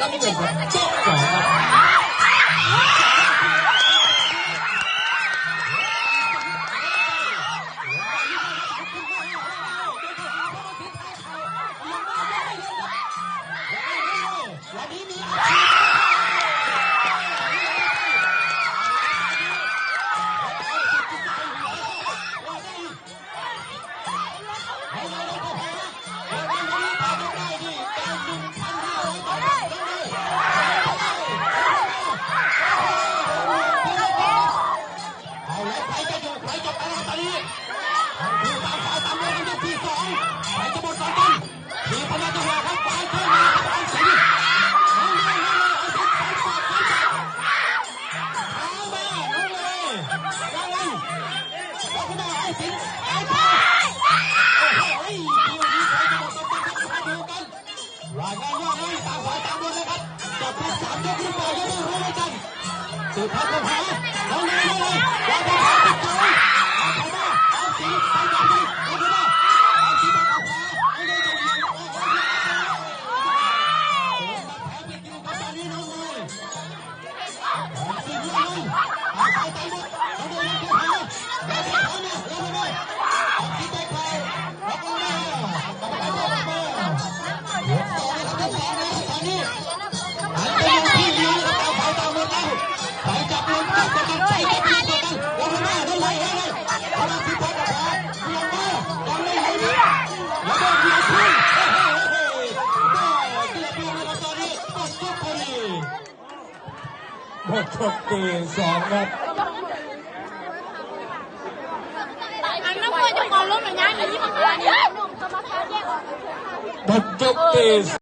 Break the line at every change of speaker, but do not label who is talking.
น้ำเงินครับโจ๊กสองครับสุดท้ายก็แพ้เอาเลยเอาไปติดใจเอาไปได้เอาสีไปจับเลยเอาไปได้เอาสีไปเอาขวาเอาเลยจะยิงเอาแพ้ไปกินกับตานี้น้องเลยเอาสีเรื่องเลยเอาใส่ใจหมดเอาเลยเอาไปเอาไปเอาเลยเอาไปเลยเอาสีไปใครเอาไปเลยเอาไปเลยเอาไปเลยยกต่อเลยครับต่อเลยตอนนี้หายไปอยู่ที่ยืนแล้วเอาไปตามหมดแล้วไปจับลงจับกันไปจับกันโอ้โหได้เลยเอามาที่พักกับแพ้เรียนมาตอนนี้เลยเนี่ยแล้วก็เรียนขึ้นโอ้โหได้เรียนมาตอนนี้หมดทุกคนหมดทุกปีสองครับ
อันนั้นควรจะก่อนลงหน่อยนะอย่างนี้มันก็มาแพ้แยกออก
หมดทุกปี